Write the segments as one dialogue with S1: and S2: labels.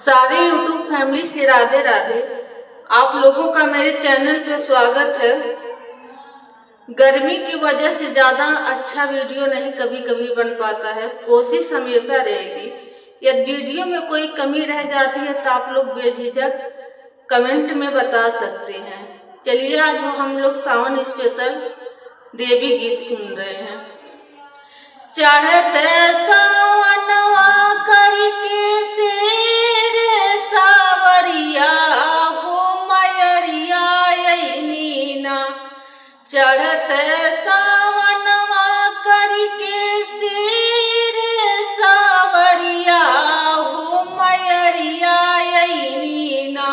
S1: सारे YouTube family से राधे राधे। आप लोगों का मेरे चैनल पर स्वागत है। गर्मी की वजह से ज़्यादा अच्छा वीडियो नहीं कभी कभी बन पाता है, कोशिश हमेशा रहेगी। यदि वीडियो में कोई कमी रह जाती है तो आप लोग बेझिझक कमेंट में बता सकते हैं। चलिए आज हम लोग सावन स्पेशल देवी गीत सुन रहे हैं। चढ़ते सावनवा करके शेर सावरिया हो मयरिया नीना। चढ़ते सावनवा करके शेर सावरिया हो मयरिया नीना।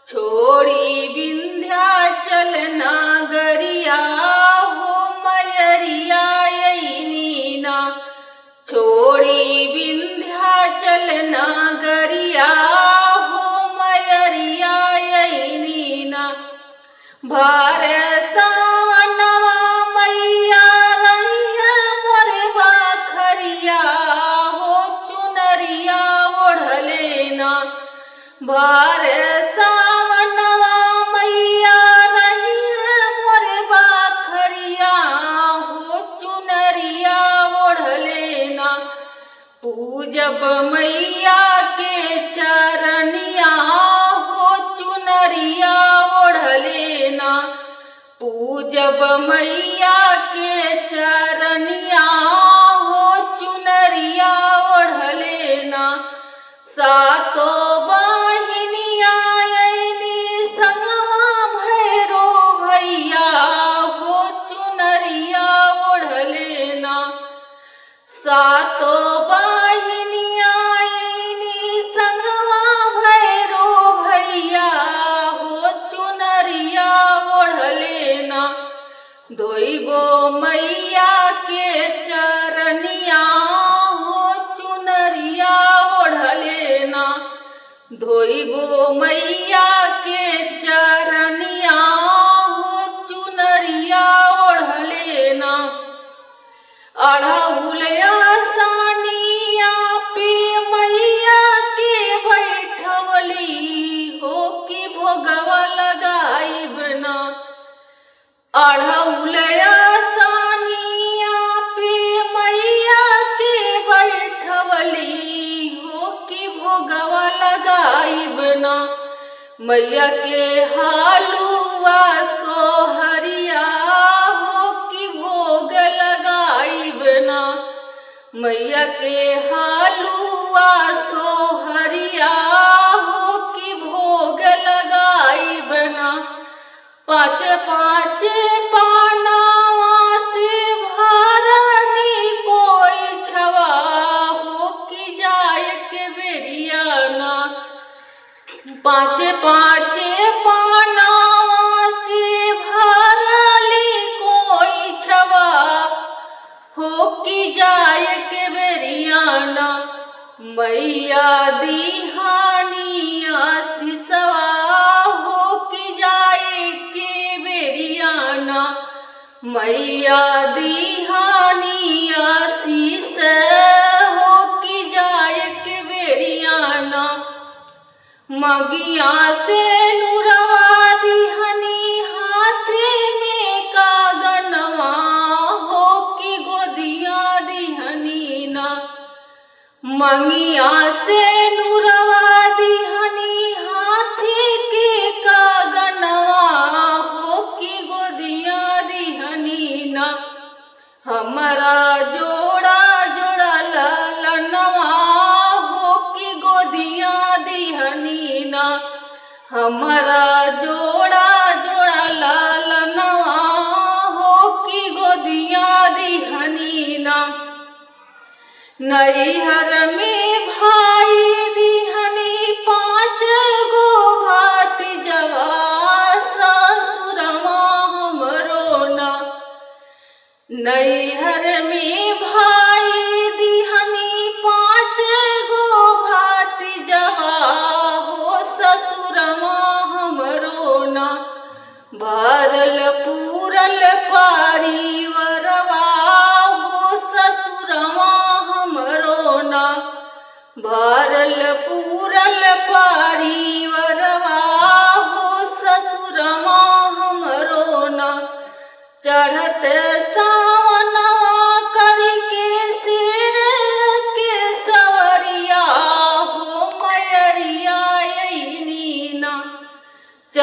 S1: छोड़ी विंध्याचल नागरिया हो मयरिया नीना। छोड़ी विंध्याचल नागरिया हो मयरिया नीना। भार सावनवा मैया रहिया मोरे बाखरिया हो चुनरिया ओढ़लेना। भार सावनवा मैया रहिया मोरे बाखरिया हो चुनरिया ओढ़लेना। पूजब मैया के चरनिया हो चुनरिया ओढ़लेना। पूजब मैया के चरनिया हो चुनरिया ओढ़लेना। सातो बहिनिया अइनी संगवा भैरो भैया हो चुनरिया ओढ़लेना। सातो बहिनिया अइनी संगवा भैरो भैया हो चुनरिया ओढ़लेना। धोइबो मैया के चरनिया हो चुनरिया ओढ़लेना। धोइबो मैया के चरनिया हो चुनरिया ओढ़लेना। अढ़उलया सानिया पे मैया के बैठवली हो कि भोगवा लगाइब ना। अढ़उलया सानिया पे मैया के बैठवली हो कि भोगवा लगाइब ना। मैया के हालुआ सोहरिया हो कि भोग लगाइब ना। मैया के हालुआ सोहरिया हो कि भोग लगाइब ना। पाँच पाँच पानावा से भरनी कोई छवा हो कि जाय के बेरियाना। पाँच पाँच पानावा से भरली कोई छवा हो कि जाय के बेरियाना। मैया दिहानिया सिसवा हो कि जाय के बेरियाना। मैया दिहानिया शीस हो कि जाय के बेरियाना। मगिया से नुरवा दिहनी हाथे में कागनवा हो कि गोदिया दिहनी ना। मंगिया से नुरवा दिहनी हाथे के कागनवा हो कि गोदिया दिहनी ना। हमारा जोड़ा जोड़ा ललनवा हो कि गोदिया दिहनी ना। हमारा जोड़ा जोड़ा ललनवा हो कि गोदिया दिहनी ना। नैहर में भाई दिहनी 5 गो भातिजवा ससुरवा हमरो ना। नैहर में भाई दिहनी 5 गो भातिजवा हो ससुरवा हमरो ना। भरल पूरल परिवरवा हो ससुरवा हमरो ना।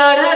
S1: चढ़